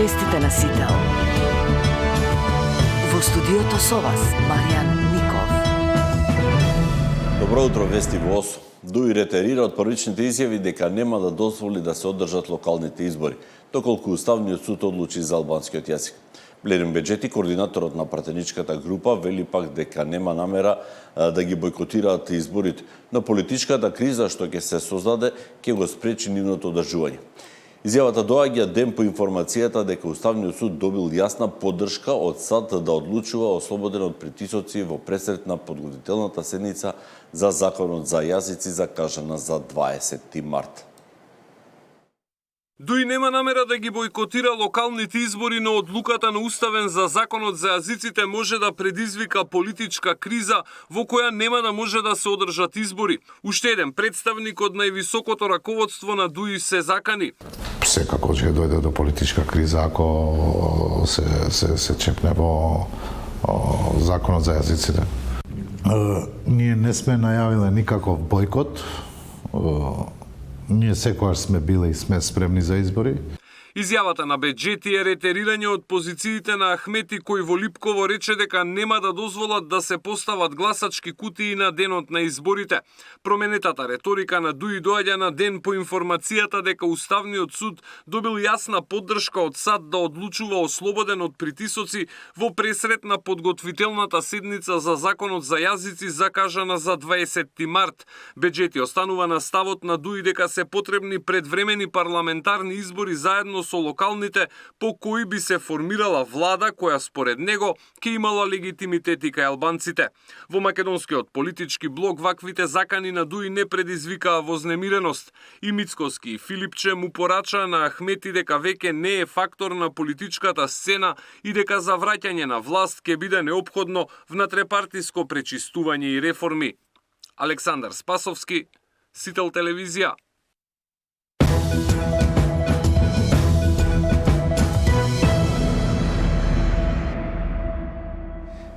Вестите на Сител. Во студиото со вас, Маријан Ников. Добро утро, вести во ОС. ДУИ ретерира од првичните изјави дека нема да дозволи да се одржат локалните избори, доколку Уставниот суд одлучи за албанскиот јазик. Блерин Беџети, координаторот на пратеничката група, вели пак дека нема намера да ги бойкотираат изборите, но политичката криза што ќе се создаде ќе го спречи нивното одржување. Изјавата доаѓа ден по информацијата дека Уставниот суд добил јасна поддршка од САД да одлучува ослободен од притисоци во пресрет на подготвителната седница за Законот за јазици закажана за 20 март. ДУИ нема намера да ги бойкотира локалните избори, но одлуката на Уставен за Законот за јазиците може да предизвика политичка криза во која нема да може да се одржат избори. Уште еден представник од највисокото раководство на ДУИ се закани. Секако ќе дојде до политичка криза ако се чепне во Законот за јазиците. Ние не сме најавиле никаков бойкот. Ние секогаш сме биле и сме спремни за избори. Изјавата на Беџети е ретерирање од позициите на Ахмети, кој во Липково рече дека нема да дозволат да се постават гласачки кутии на денот на изборите. Променетата реторика на ДУИ доаѓа на ден по информацијата дека Уставниот суд добил јасна поддршка од САД да одлучува ослободен од притисоци во пресрет на подготвителната седница за Законот за јазици закажана за 20 март. Беџети останува на ставот на ДУИ дека се потребни предвремени парламентарни избори заедно со локалните по кои би се формирала влада која според него ќе имала легитимитет и кај албанците. Во македонскиот политички блок ваквите закани на ДУИ не предизвикаа вознемиреност. И Мицкоски и Филипче му порача на Ахмети дека веќе не е фактор на политичката сцена и дека за враќање на власт ќе биде неопходно внатрепартиско пречистување и реформи. Александар Спасовски, Сител телевизија.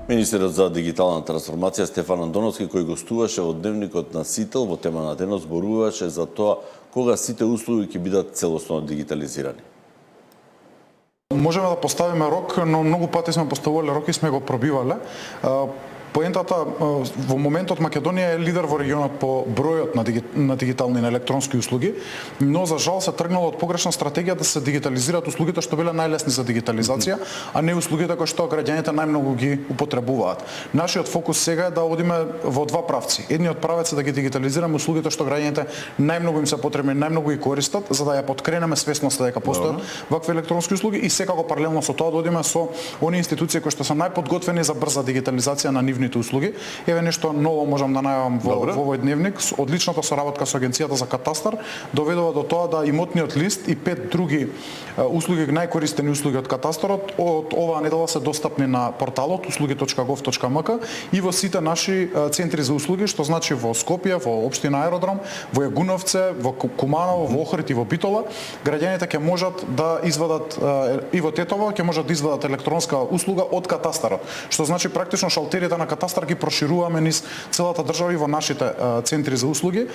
Министерот за дигитална трансформација Стефан Андоновски, кој гостуваше во дневникот на Сител во тема на денот, зборуваше за тоа кога сите услуги ќе бидат целосно дигитализирани. Можеме да поставиме рок, но многу пати сме поставувале рок и сме го пробивале. Поентата во моментот Македонија е лидер во регионот по бројот на дигитални и на електронски услуги, но за жал се тргнало од погрешна стратегија да се дигитализираат услугите што биле најлесни за дигитализација, а не услугите кои што граѓаните најмногу ги употребуваат. Нашиот фокус сега е да одиме во два правци. Едниот правец е да ги дигитализираме услугите што граѓаните најмногу им се потребни, најмногу ги користат, за да ја поткренеме свесноста дека постојат вакви електронски услуги и секако паралелно со тоа да одиме со оние институции кои што се најподготвени за брза дигитализација на нивните услуги. Еве нешто ново можам да најавам во овој дневник. Одличната соработка со Агенцијата за катастар доведува до тоа да имотниот лист и 5 други услуги, најкористени услуги од катастарот, од оваа недела се достапни на порталот услуги.gov.mk и во сите наши центри за услуги, што значи во Скопје, во општина Аеродром, во Јагуновце, во Куманово, во Охрид и во Битола, граѓаните ќе можат да извадат и во Тетово ќе можат да извадат електронска услуга од катастарот. Што значи практично шалтерите на катастар ги прошируваме низ целата држава и во нашите центри за услуги.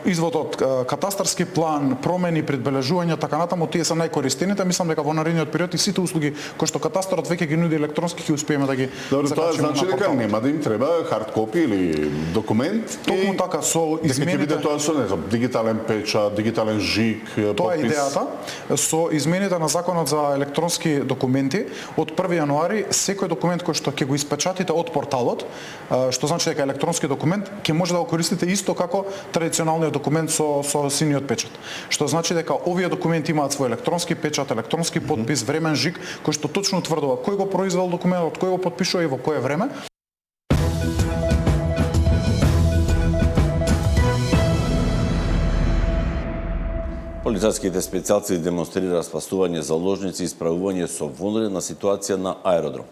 Извод од катастарски план, промени, предбележување, така натаму, тие се најкористените. Мислам дека во наредниот период и сите услуги кои што катастарот веќе ги нуди електронски ќе успееме да ги закачиме. Тоа значи дека нема да им треба хард копи или документ. Токму така со измените. Дека ќе биде тоа со дигитален печат, дигитален жиг, подпис. Тоа е идејата. Со измените на Законот за електронски документи од 1 јануари секој документ кој што ќе го испечатите од порталот, што значи дека електронски документ ќе може да го користите исто како традиционалниот документ со синиот печат. Што значи дека овие документи имаат свој електронски печат, електронски подпис, времен жиг, кој што точно утврдува кој го произвел документот, кој го потпишува и во кое време. Полицајските специјалци демонстрира спасување заложници и исправување со вонредна ситуација на аеродром.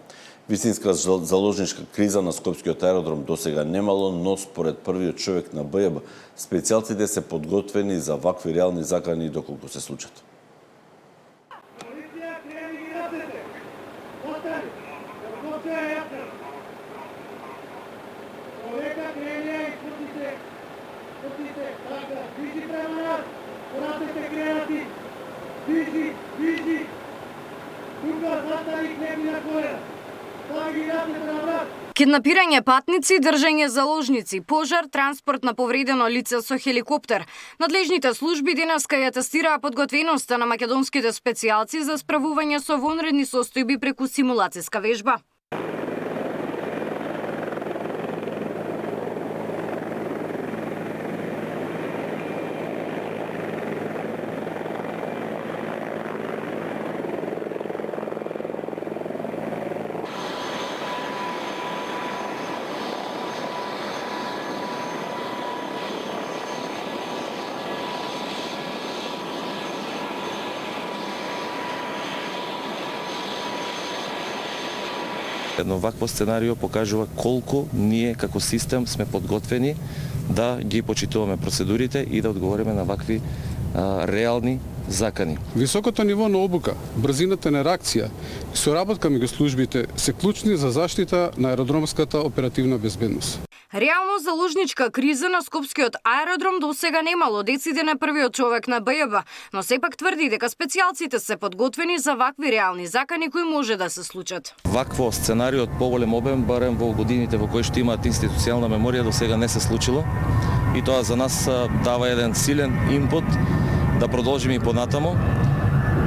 Вистинска заложничка криза на Скопскиот аеродром досега немало, но според првиот човек на БЈБ, специјалците се подготвени за вакви реални закани доколку се случат. Киднапирање патници, држање заложници, пожар, транспорт на повредено лице со хеликоптер. Надлежните служби денеска ја тестираа подготвеноста на македонските специјалци за справување со вонредни состојби преку симулацијска вежба. Едно вакво сценарио покажува колку ние како систем сме подготвени да ги почитуваме процедурите и да одговориме на вакви реални закани. Високото ниво на обука, брзината на реакција и соработка меѓу службите се клучни за заштита на аеродромската оперативна безбедност. Реално заложничка криза на Скопскиот аеродром досега немало, деците на првиот човек на БЈБ, но сепак тврди дека специјалците се подготвени за вакви реални закани кои може да се случат. Вакво сценарио од поголем обем, барем во годините во кои што имаат институционална меморија, досега не се случило. И тоа за нас дава еден силен импут да продолжиме и понатамо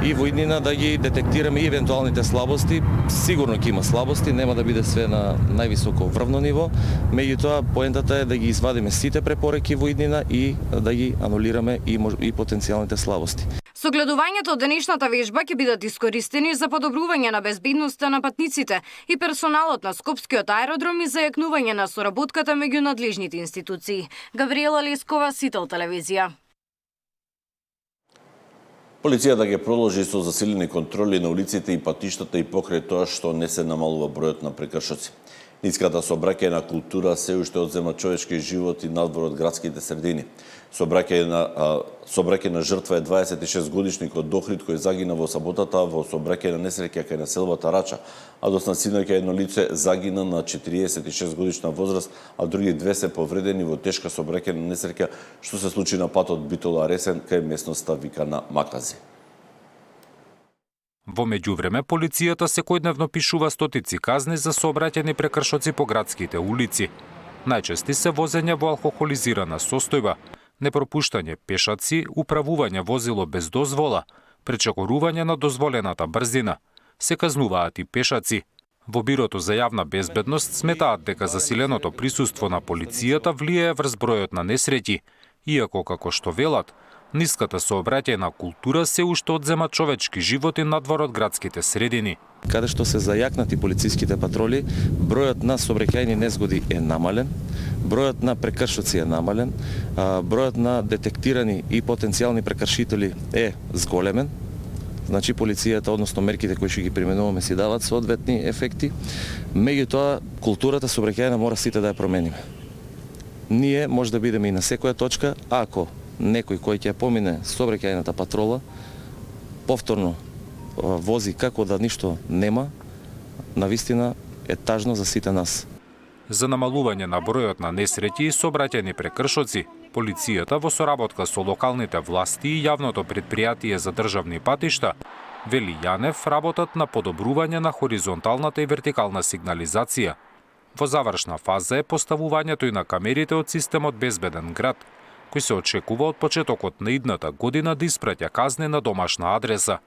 и во иднина да ги детектираме и евентуалните слабости. Сигурно ќе има слабости, нема да биде све на највисоко врвно ниво, меѓутоа поентата е да ги извадиме сите препораки во иднина и да ги анулираме и потенцијалните слабости. Согледувањето од денешната вежба ќе бидат искористени за подобрување на безбедноста на патниците и персоналот на Скопскиот аеродром и зајакнување на соработката меѓу надлежните институции. Гавриела Лескова, Сител телевизија. Полицијата ќе продолжи со засилени контроли на улиците и патиштата и покрај тоа што не се намалува бројот на прекршоци. Ниската сообраќајна култура се уште одзема човечки животи надвор од градските средини. Сообраќајна жртва е 26-годишник од Охрид кој загина во саботата во сообраќајна несреќа кај населбата Рача, а до синоќа едно лице загина на 46-годишна возраст, а други две се повредени во тешка сообраќајна несреќа што се случи на патот Битола-Ресен кај местноста Викана Макази. Во меѓувреме, полицијата секојдневно пишува стотици казни за сообраќајни прекршоци по градските улици. Најчести се возење во алкохолизирана состојба, непропуштање пешаци, управување возило без дозвола, пречекорување на дозволената брзина. Се казнуваат и пешаци. Во Бирото за јавна безбедност сметаат дека засиленото присуство на полицијата влијае врз бројот на несреќи, иако како што велат, ниската сообраќајна култура се уште одзема човечки животи надвор од градските средини. Каде што се зајакнати полициските патроли, бројот на сообраќајни незгоди е намален, бројот на прекршоци е намален, бројот на детектирани и потенцијални прекршители е зголемен. Значи полицијата, односно мерките кои што ги применуваме си дават соодветни ефекти. Меѓутоа, културата сообраќајна мора сите да ја промениме. Ние може да бидеме и на секоја точка, ако некој кој ќе помине сообраќајната патрола повторно вози како да ништо нема, навистина е тажно за сите нас. За намалување на бројот на несреќи и сообраќајни прекршоци, полицијата во соработка со локалните власти и јавното претпријатие за државни патишта, вели Јанев, работат на подобрување на хоризонталната и вертикална сигнализација. Во завршна фаза е поставувањето и на камерите од системот Безбеден град, кој се очекува од почетокот на идната година да испраќа казни на домашна адреса.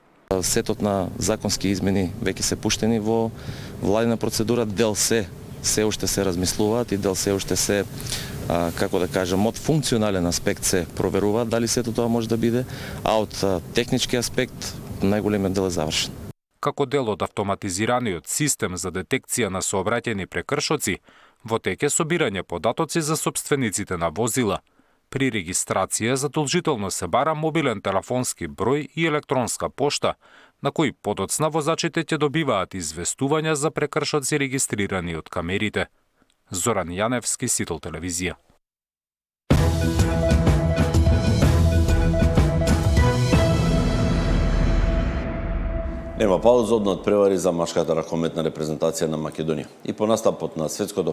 Сетот на законски измени веќе се пуштени во владина процедура, дел се уште се размислуваат и дел се уште се, како да кажам, од функционален аспект се проверуваат дали сето тоа може да биде, а од технички аспект најголемиот дел е завршен. Како дел од автоматизираниот систем за детекција на сообраќајни прекршоци, во тек е собирање податоци за сопствениците на возила. При регистрација задолжително се бара мобилен телефонски број и електронска пошта, на кои подоцна возачите ќе добиваат известувања за прекршоци регистрирани од камерите. Зоран Јаневски, Сител телевизија. Нема пауза од надпревари за машката ракометна репрезентација на Македонија. И по настапот на светското